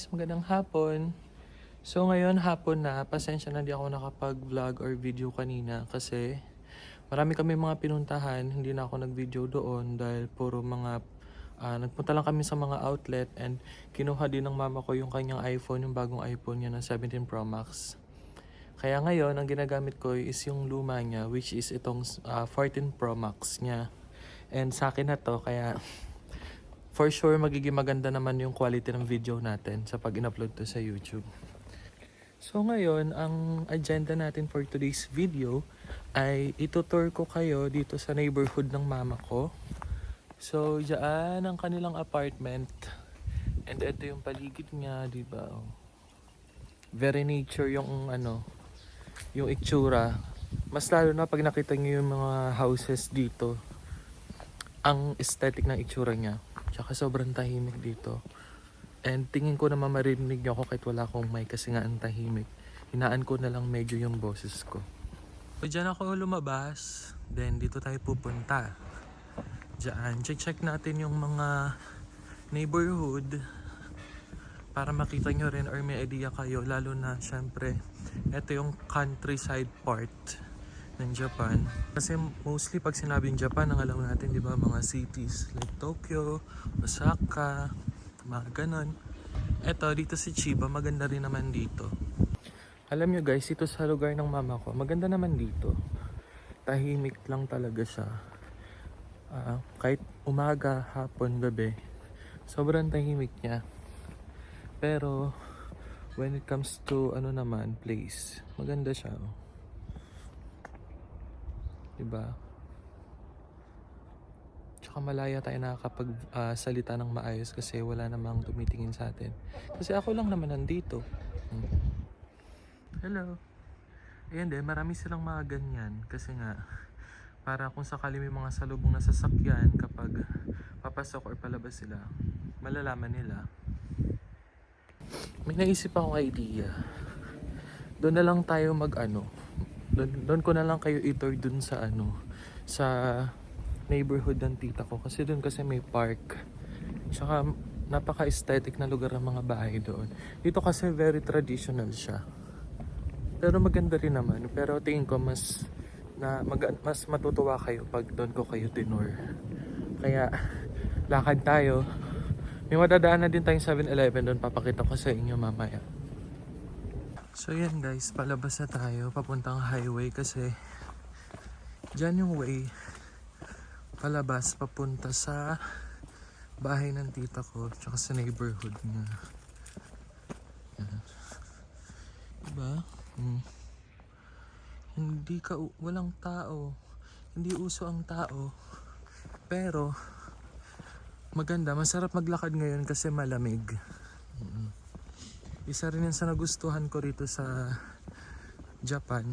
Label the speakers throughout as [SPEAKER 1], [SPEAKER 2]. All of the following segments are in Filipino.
[SPEAKER 1] guys, magandang hapon. So ngayon hapon na, pasensya na di ako nakapag-vlog or video kanina kasi marami kami mga pinuntahan, hindi na ako nag-video doon dahil puro mga nagpunta lang kami sa mga outlet and kinuha din ng mama ko yung kanyang iPhone, yung bagong iPhone niya na 17 Pro Max. Kaya ngayon, ang ginagamit ko is yung luma niya which is itong 14 Pro Max niya. And sa akin na to, kaya for sure magiging maganda naman yung quality ng video natin sa pag in-upload to sa YouTube. So ngayon, ang agenda natin for today's video ay itutour ko kayo dito sa neighborhood ng mama ko. So diyan ang kanilang apartment. And ito yung paligid niya, di ba? Very nature yung yung itsura. Mas lalo na pag nakita niyo yung mga houses dito, ang aesthetic ng itsura niya. Tsaka sobrang tahimik dito. And tingin ko naman marinig niyo ako kahit wala akong mic kasi nga ang tahimik. Hinaan ko na lang medyo yung boses ko. So dyan ako lumabas. Then dito tayo pupunta. Dyan. Check natin yung mga neighborhood. Para makita nyo rin or may idea kayo. Lalo na syempre, ito yung countryside part ng Japan. Kasi mostly pag sinabing Japan, ang alam natin, di ba, mga cities like Tokyo, Osaka, mga ganon. Eto, dito si Chiba, maganda rin naman dito. Alam nyo guys, ito sa lugar ng mama ko, maganda naman dito. Tahimik lang talaga siya. Kahit umaga, hapon, gabi, sobrang tahimik niya. Pero, when it comes to place, maganda siya. Diba? Tsaka malaya tayo nakakapag salita ng maayos kasi wala namang tumitingin sa atin. Kasi ako lang naman nandito. Hello. Ayan din, marami silang mga ganyan. Kasi nga, para kung sakali may mga salubong na sasakyan kapag papasok or palabas sila, malalaman nila. May naisip akong idea. Doon na lang tayo doon ko na lang kayo itour dun sa sa neighborhood ng tita ko kasi doon kasi may park. Tsaka napaka-aesthetic na lugar ng mga bahay doon. Dito kasi very traditional siya. Pero maganda rin naman. Pero tingin ko mas matutuwa kayo pag doon ko kayo tinur. Kaya lakad tayo. May madadaanan din tayong 7-Eleven doon, papakita ko sa inyo mamaya. So yan guys, palabas na tayo papuntang highway kasi dyan yung way palabas papunta sa bahay ng tita ko tsaka sa neighborhood niya. Yan. Diba? Walang tao, hindi uso ang tao, pero maganda, masarap maglakad ngayon kasi malamig. Isa rin yan sa nagustuhan ko rito sa Japan,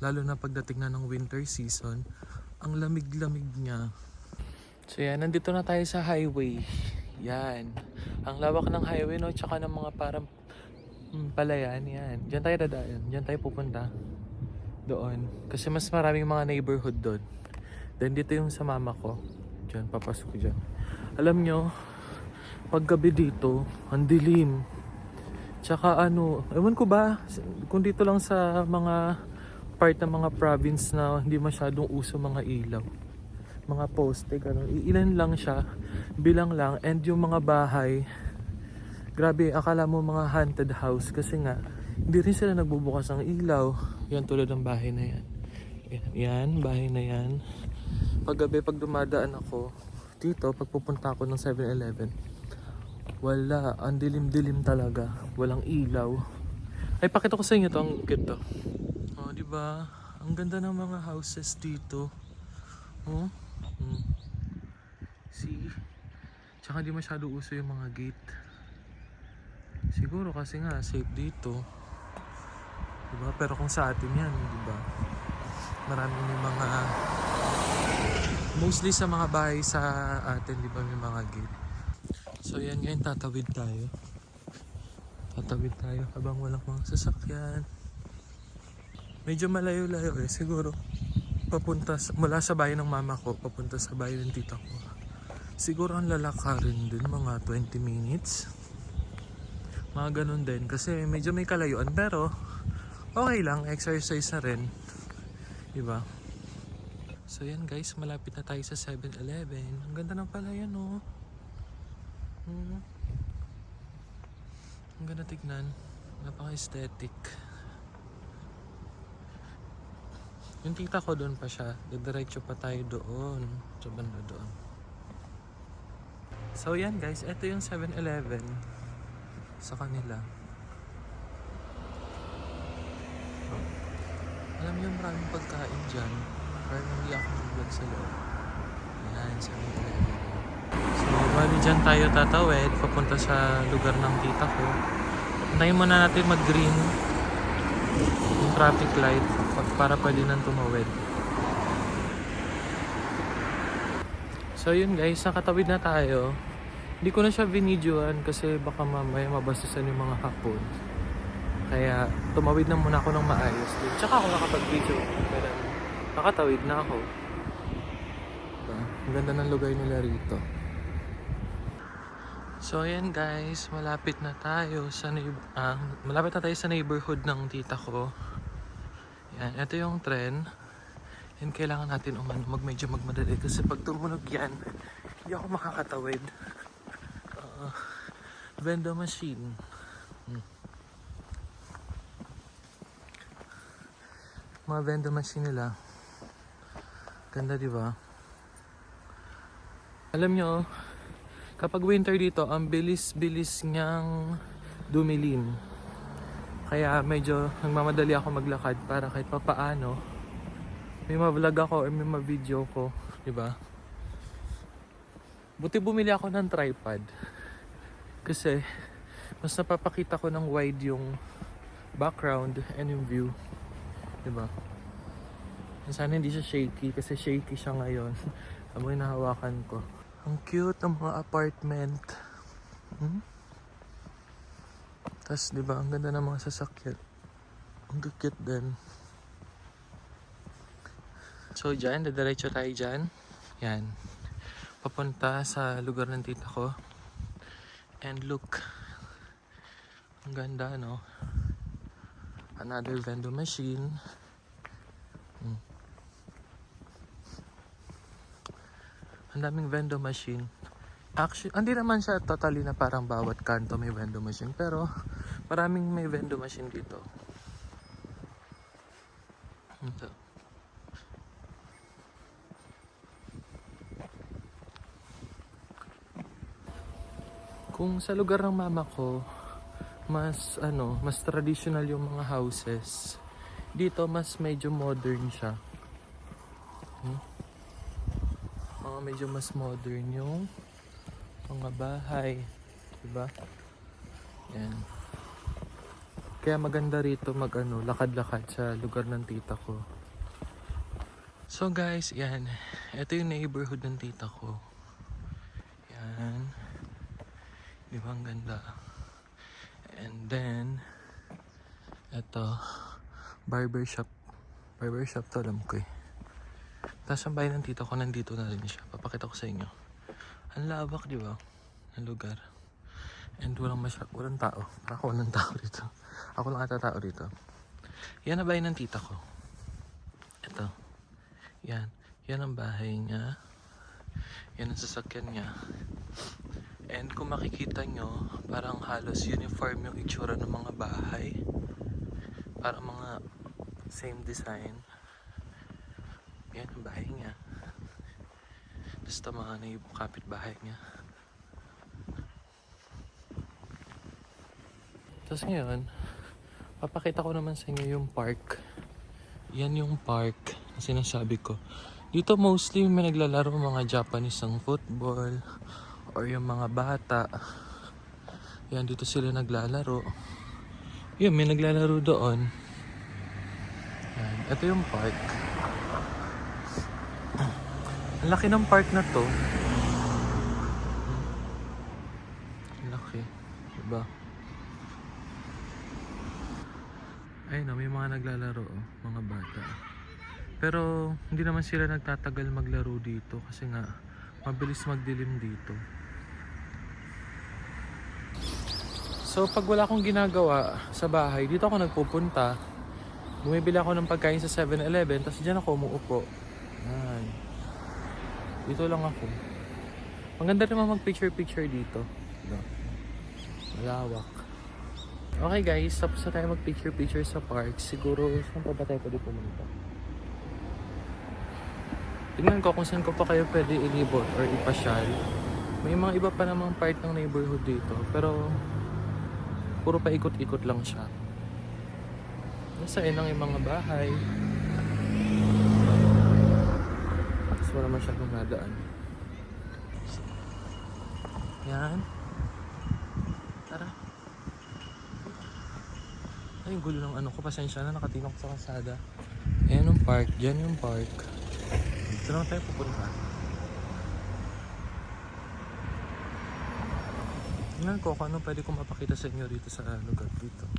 [SPEAKER 1] lalo na pagdating na ng winter season, ang lamig-lamig niya. So yan, nandito na tayo sa highway. Yan, ang lawak ng highway, no, tsaka ng mga parang palayan. Yan, dyan tayo dadaan, dyan tayo pupunta doon, kasi mas maraming mga neighborhood doon. Then dito yung sa mama ko, dyan, papasok dyan. Alam nyo, paggabi dito, ang dilim. Tsaka ewan ko ba, kung dito lang sa mga part ng mga province na hindi masyadong uso mga ilaw. Mga poste, gano'n. Ilan lang siya, bilang lang. And yung mga bahay, grabe, akala mo mga haunted house. Kasi nga, hindi rin sila nagbubukas ng ilaw. Yan, tulad ng bahay na yan. Yan, bahay na yan. Paggabi, pag dumadaan ako, dito, pag pupunta ako ng 7-Eleven, wala, ang dilim-dilim talaga. Walang ilaw. Ay, pakita ko sa inyo to, ang cute to. Oh, di ba? Ang ganda ng mga houses dito. Oh. See? Tsaka di masyado uso yung mga gate. Siguro kasi nga safe dito. Di ba? Pero kung sa atin yan, di ba? Maraming may mga mostly sa mga bahay sa atin, di ba, may mga gate. So yan ngayon, tatawid tayo habang walang mga sasakyan. Medyo malayo-layo siguro mula sa bahay ng mama ko papunta sa bahay ng tita ko. Siguro ang lalakarin din mga 20 minutes Mga ganun din. Kasi medyo may kalayuan. Pero, okay lang. Exercise na rin. Diba? So yan guys, malapit na tayo sa 7-Eleven. Ang ganda ng pala yan oh. Ang ganda tignan. Napaka-aesthetic. Yung tita ko doon pa siya. Didiretso pa tayo doon. Sa banda doon. So yan guys, ito yung 7-Eleven sa kanila. Alam niyo maraming pagkain dyan. Pero hindi ako mag-vlog sa loob. Yan, 7-Eleven. So bali dyan tayo tatawid. Papunta sa lugar ng tita ko. Puntayin muna natin mag-green yung traffic light para pwede nang tumawid. So yun guys, nakatawid na tayo. Hindi ko na siya binidyoan kasi baka mamaya mabastusan yung mga hapon. Kaya tumawid na muna ako ng maayos din. Tsaka ako nakapag-video. Kaya nakatawid na ako. Diba? Ang ganda ng lugar nila rito. So ayan guys, malapit na tayo sa neighborhood ng tita ko. Yan, ito yung tren. Yan, kailangan natin medyo magmadali kasi pag tumunog yan, hindi ako makakatawid. Vending machine. Mga vending machine nila. Ganda, di ba? Alam nyo, kapag winter dito, ang bilis-bilis niyang dumilim. Kaya medyo nagmamadali ako maglakad para kahit papaano may ma-vlog ako or may ma-video ko, di ba? Buti bumili ako ng tripod. Kasi mas napapakita ko ng wide yung background and yung view. Diba? Sana hindi siya shaky kasi shaky siya ngayon. Amoy nahawakan ko. Ang cute ng mga apartment. Tapos diba, ang ganda ng mga sasakyan. Ang cute din. So dyan, dadiretso tayo dyan. Yan. Papunta sa lugar ng tita ko. And look. Ang ganda, no? Another vending machine. Ang daming vending machine. Actually, hindi naman siya totally na parang bawat kanto may vending machine. Pero, maraming may vending machine dito. Ito. Kung sa lugar ng mama ko, mas traditional yung mga houses. Dito mas medyo modern siya. Medyo mas modern yung mga bahay, diba? Yan. Kaya maganda rito lakad-lakad sa lugar ng tita ko. So guys, yan. Ito yung neighborhood ng tita ko. Yan. Diba ang ganda? And then ito, barbershop. Barbershop to, alam ko eh. Tapos ang bahay ng tita ko, nandito na rin siya. Papakita ko sa inyo. Ang lawak, di ba? Ang lugar. And walang tao. Ako walang tao dito. Ako lang ata tao dito. Yan ang bahay ng tita ko. Ito. Yan. Yan ang bahay niya. Yan ang sasakyan niya. And kung makikita nyo, parang halos uniform yung itsura ng mga bahay. Parang mga same design. Yan ang bahay niya. Basta mga kapitbahay niya. Tapos ngayon, papakita ko naman sa inyo yung park. Yan yung park na sinasabi ko. Dito mostly may naglalaro mga Japanese ng football or yung mga bata. Yan, dito sila naglalaro. Yun, may naglalaro doon. Yan, ito yung park. Ang laki ng park na to. Ang laki. Diba? Ayun, may mga naglalaro, mga bata. Pero hindi naman sila nagtatagal maglaro dito kasi nga mabilis magdilim dito. So pag wala akong ginagawa sa bahay, dito ako nagpupunta. Bumibili ako ng pagkain sa 7-Eleven, tapos dyan ako umuupo. Yan. Dito lang ako. Maganda naman mag-picture-picture dito. Malawak. Okay guys, tapos na tayo mag-picture-picture sa park. Siguro, saan pa ba tayo pwede pumunta? Tingnan ko kung saan ko pa kayo pwede ilibot or ipasyal. May mga iba pa namang part ng neighborhood dito. Pero, puro pa ikot-ikot lang siya. Nasa inang yung mga bahay. Tapos wala masyadong nadaan. Yan. Tara. Ay, yung gulo ng ano ko. Pasensya na, nakatinok sa kalsada. Ayan yung park. Diyan yung park. Dito lang tayo pupunta. Tingnan ko kung ano pwede kong mapakita sa inyo dito sa lugar dito.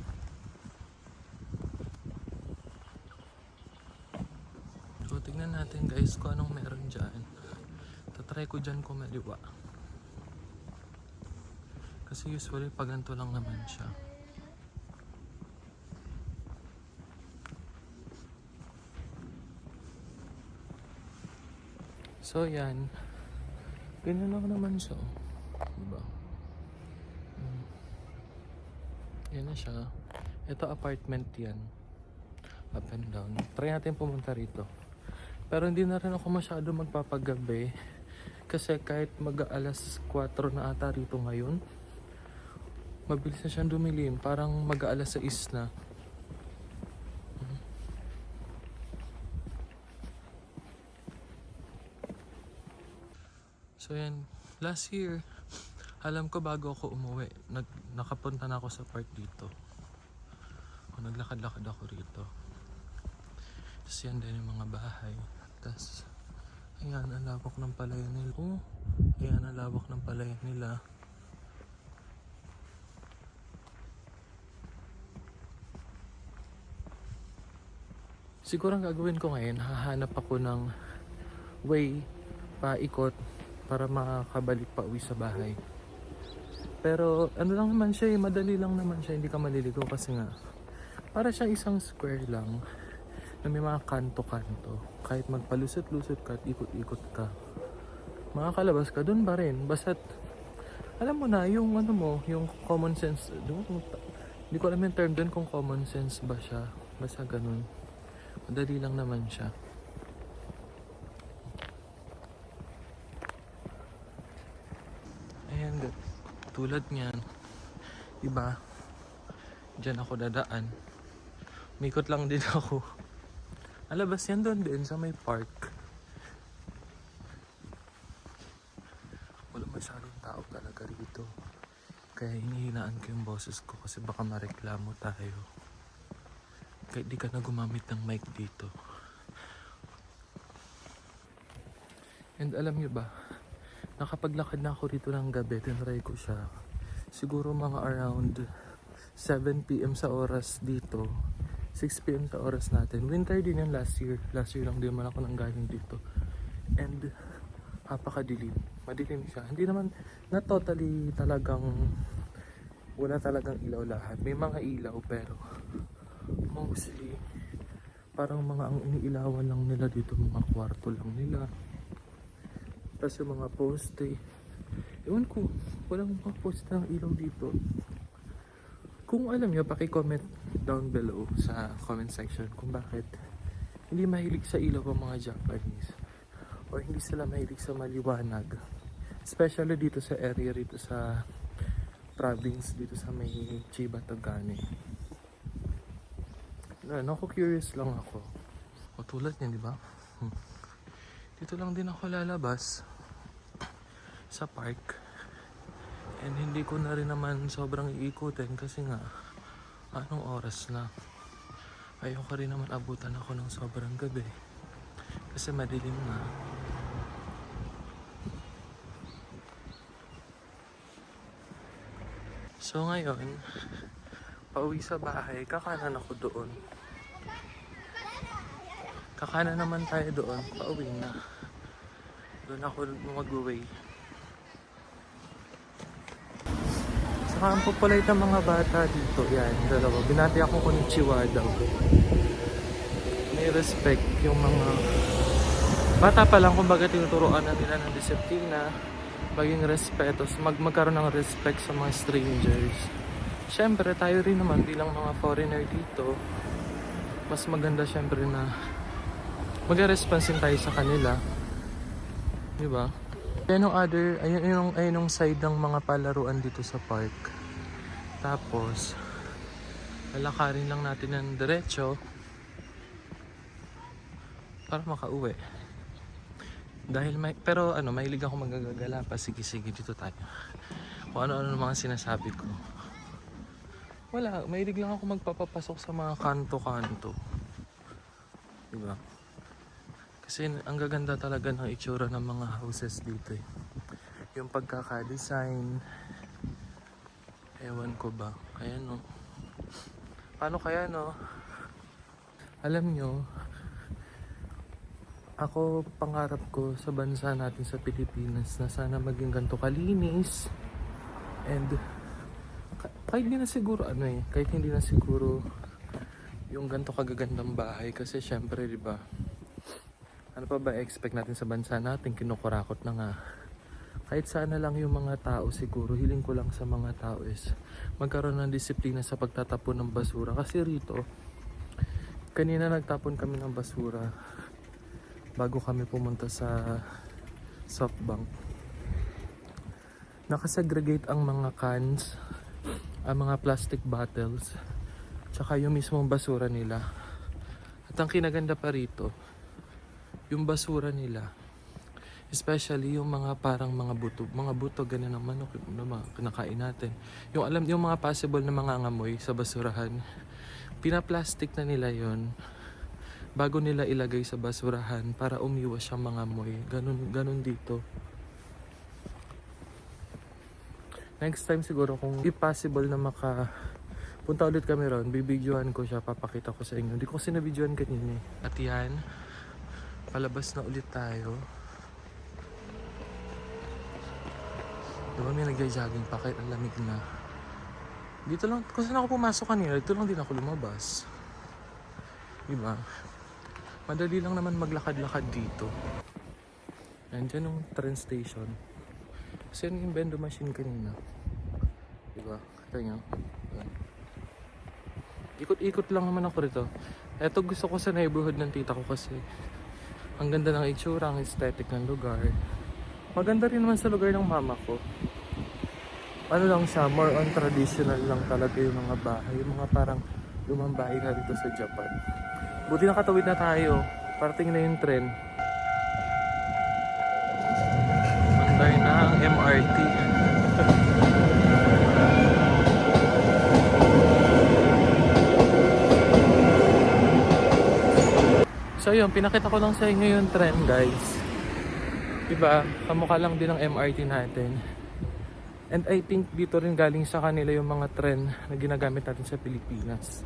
[SPEAKER 1] So, tingnan natin guys kung anong meron dyan. Tatry ko dyan kumaliwa. Kasi usually pag ganito lang naman siya. So yan. Ganyan lang naman siya. Diba? Yan na siya. Ito apartment yan. Up and down. Try natin pumunta rito. Pero hindi na rin ako masyado magpapagabi. Kasi kahit mag-aalas 4 na ata rito ngayon, mabilis na siyang dumilim. Parang mag-aalas 6 na. So yan, last year, alam ko bago ako umuwi, nakapunta na ako sa park dito. O naglakad-lakad ako rito. Tapos yan din yung mga bahay. Tapos, ayan, ang labak ng palayan nila. Oh, ayan, ang labak ng palayan nila. Siguro ang gagawin ko ngayon, hahanap ako ng way paikot para makakabalik pa uwi sa bahay. Pero ano lang naman siya, madali lang naman siya, hindi ka maliligo kasi nga para siya isang square lang na may mga kanto-kanto. Kahit magpalusot-lusot ka at ikot-ikot ka, makakalabas ka dun pa rin. Basta't alam mo na yung ano mo, yung common sense. Hindi ko alam yung term dun kung common sense ba siya. Basta ganun. Madali lang naman siya. Ayan, tulad niyan. Diba? Diyan ako dadaan. Mikot lang din ako. Alabas yan doon din sa may park. Wala masyadong tao talaga rito. Kaya hinihinaan ko yung boses ko kasi baka mareklamo tayo. Kahit di ka na gumamit ng mic dito. And alam niyo ba, nakapaglakad na ako rito ng gabi, tinry ko siya. Siguro mga around 7 PM sa oras dito, 6 PM sa oras natin. Winter din yan last year. Last year lang din man ako nang galing dito. And napakadilim. Madilim siya. Hindi naman na totally talagang wala talagang ilaw lahat. May mga ilaw pero mostly parang mga ang iniilawan lang nila dito, mga kwarto lang nila. Tapos yung mga poste, ewan ko, walang mga poste ng ilaw dito. Kung alam nyo, paki-comment down below sa comment section kung bakit hindi mahilig sa ilaw ang mga Japanese or hindi sila mahilig sa maliwanag, especially dito sa area, dito sa province, dito sa may Chiba, Tagane. Ako curious lang ako. O tulad niyan, di ba? Dito lang din ako lalabas sa park. And hindi ko na rin naman sobrang iikutin kasi nga anong oras na. Ayoko rin naman abutan ako ng sobrang gabi kasi madilim na. So ngayon, pauwi sa bahay, kakanan ako doon. Kakanan naman tayo doon, pauwi na. Doon ako mag-uwi. So Tsaka ang populate ng mga bata dito. Yan, dalawa. Binati ako konnichiwa daw. May respect yung mga bata pa lang, kumbaga tinuturoan na nila ng disiplina, maging respetos, magkaroon ng respect sa mga strangers. Siyempre, tayo rin naman bilang mga foreigner dito, mas maganda siyempre na mag-responsin tayo sa kanila. Diba? Ayan yung ayun yung side ng mga palaruan dito sa park. Tapos, lalakarin lang natin ng diretso para makauwi. Dahil pero mahilig ako magagala pa. Sige, dito tayo. Kung ano-ano mga sinasabi ko. Wala, mahilig lang ako magpapapasok sa mga kanto-kanto. Diba? Kasi ang gaganda talaga ng itsura ng mga houses dito eh. Yung pagkaka-design. Ewan ko ba. Kaya no. Paano kaya no? Alam nyo, ako, pangarap ko sa bansa natin sa Pilipinas na sana maging ganito kalinis. And kahit hindi na siguro kahit hindi na siguro yung ganito kagagandang bahay kasi syempre 'di ba? Ano pa ba expect natin sa bansa natin? Kinukurakot na nga. Kahit sana lang yung mga tao siguro, hiling ko lang sa mga tao is magkaroon ng disiplina sa pagtatapon ng basura kasi rito kanina nagtapon kami ng basura bago kami pumunta sa Softbank. Nakasegregate ang mga cans, ang mga plastic bottles, tsaka yung mismong basura nila. At ang kinaganda pa rito, yung basura nila, especially yung mga parang mga buto ganun ng manok na mga kinakain natin. Yung mga possible na mga ngamoy sa basurahan, pinaplastic na nila yon bago nila ilagay sa basurahan para umiwas siyang mga amoy. Ganun dito. Next time siguro kung if possible na punta ulit kami ron, bibidyohan ko siya, papakita ko sa inyo. Hindi ko kasi nabidyohan kanina eh. At yan, palabas na ulit tayo. Diba may nagja-jogging pa kahit ang lamig na. Dito lang, kung saan ako pumasok kanina, dito lang din ako lumabas. Diba? Madali lang naman maglakad-lakad dito. Nandiyan yung train station. Kasi yun yung bendo machine kanina. Diba? Kita nyo? Ikot-ikot lang naman ako rito. Eto gusto ko sa neighborhood ng tita ko kasi ang ganda ng itsura, ang aesthetic ng lugar. Maganda rin naman sa lugar ng mama ko. Ano lang siya, more on traditional lang talaga yung mga bahay. Yung mga parang lumang bahay na dito sa Japan. Buti nakatawid na tayo. Parating na yung tren. Mandar na ang MRT. So yun, pinakita ko lang sa inyo yung tren guys. Diba? Kamukha lang din ng MRT natin. And I think dito rin galing sa kanila yung mga tren na ginagamit natin sa Pilipinas.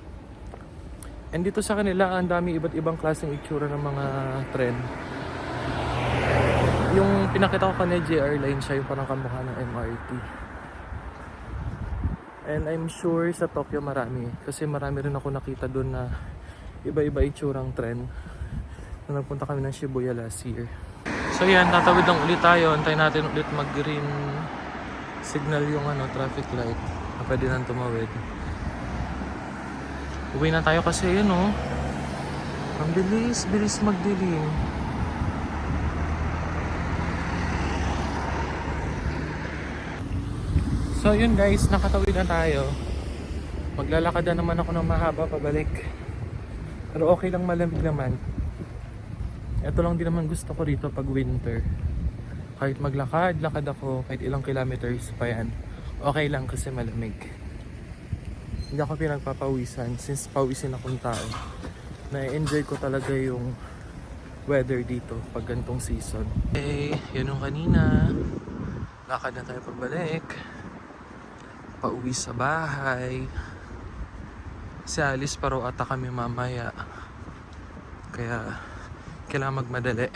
[SPEAKER 1] And dito sa kanila, ang dami iba't ibang klaseng itsura ng mga tren. Yung pinakita ko kanina, JR Line siya, yung parang kamukha ng MRT. And I'm sure sa Tokyo marami. Kasi marami rin ako nakita doon na iba-iba itsurang tren. Nung nagpunta kami ng Shibuya last year. So yan, tatawid lang ulit tayo. Antayin natin ulit mag-green signal yung traffic light. Na pwede nang tumawid. Uwi na tayo kasi yun ang bilis magdilim. So yun guys, nakatawid na tayo. Maglalakad na naman ako ng mahaba pabalik. Pero okay lang, malamig naman. Ito lang din naman gusto ko rito pag winter. Kahit lakad ako, kahit ilang kilometers pa yan. Okay lang kasi malamig. Hindi ako pinagpapawisan since pawisin akong tao. Na-enjoy ko talaga yung weather dito pag gantong season. Okay, yun yung kanina. Lakad na tayo pagbalik. Pauwi sa bahay. Si Alice paro ata kami mamaya. Kaya kailangan magmadali.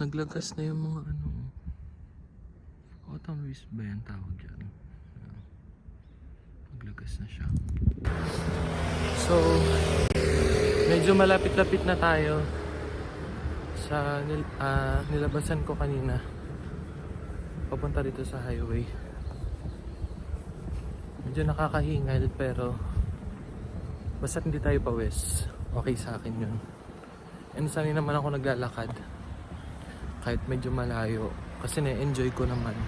[SPEAKER 1] Naglagas na yung mga ano. Autumn leaves ba yan tawag dyan? Naglagas na siya. So, medyo malapit-lapit na tayo sa nilabasan ko kanina. Papunta dito sa highway. Medyo nakakahingal pero basta't hindi tayo pawis, okay sa akin yun. And sanay naman ako naglalakad kahit medyo malayo kasi na-enjoy ko naman.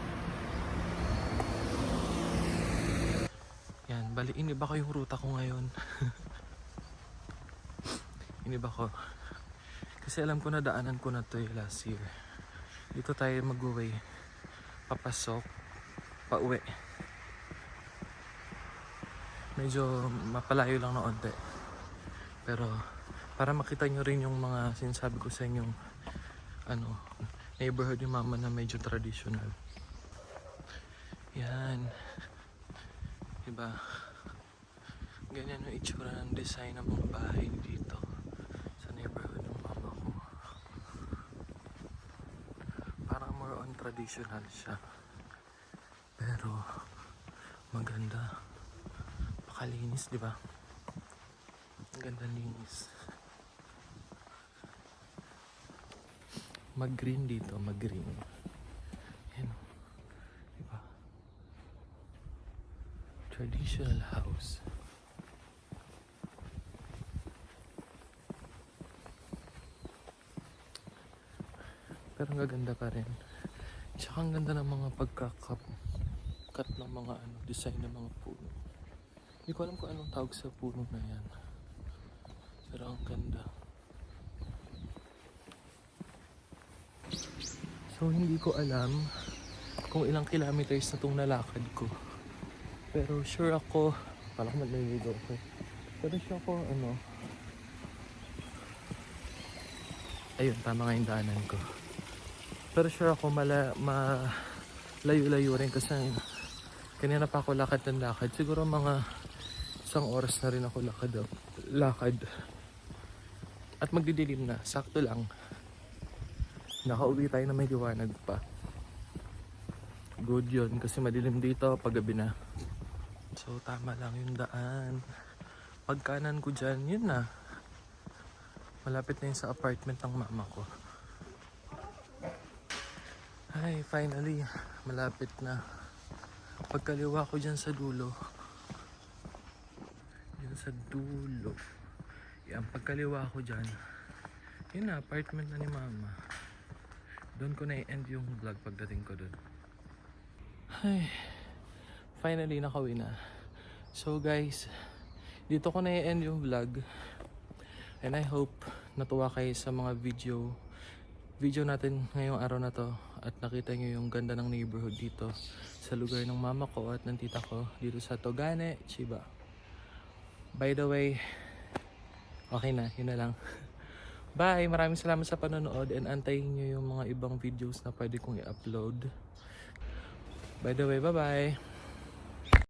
[SPEAKER 1] Yan, bali iniba ko yung ruta ko ngayon. Iniba ko kasi alam ko na daanan ko na to last year. Dito tayo mag-uwi, papasok, pauwi. Medyo mapalayo lang na onte. Pero para makita nyo rin yung mga sinasabi ko sa inyong neighborhood ni mama na medyo traditional. Yan. Diba? Ganyan yung itsura ng design ng mga bahay dito sa neighborhood ng mama ko. Parang more on traditional siya. Pero maganda. Pakalinis, di ba? Ang ganda linis. Mag-green dito, mag-green. Yan. Di ba? Traditional house. Pero ang gaganda pa rin. Tsaka ang ganda ng mga pagka-cut ng mga design ng mga puno. Hindi ko alam kung anong tawag sa puno na yan. Pero ang ganda. So hindi ko alam kung ilang kilometers na itong nalakad ko. Pero sure ako, parang magliligo ako. Pero sure ako, ayun, tama nga yung daanan ko. Pero sure ako malayo-layo rin kasi kanina pa ako lakad ng lakad. Siguro mga isang oras na rin ako lakad. At magdidilim na, sakto lang. Nakauwi tayo na may liwanag pa. Good yun kasi madilim dito pag gabi na. So tama lang yung daan. Pagkanan ko dyan, yun na. Malapit na yun sa apartment ng mama ko. Ay, finally, malapit na. Pagkaliwa ko dyan sa dulo. Dyan sa dulo. Yan, pagkaliwa ko dyan. Yun na, apartment na ni mama. Doon ko na i-end yung vlog pagdating ko doon. Ay, finally nakauwi na. So guys, dito ko na i-end yung vlog. And I hope natuwa kayo sa mga video natin ngayong araw na to. At nakita nyo yung ganda ng neighborhood dito sa lugar ng mama ko at ng tita ko dito sa Togane, Chiba. By the way, okay na, yun na lang. Bye! Maraming salamat sa panonood and antayin nyo yung mga ibang videos na pwede kong i-upload. By the way, bye-bye!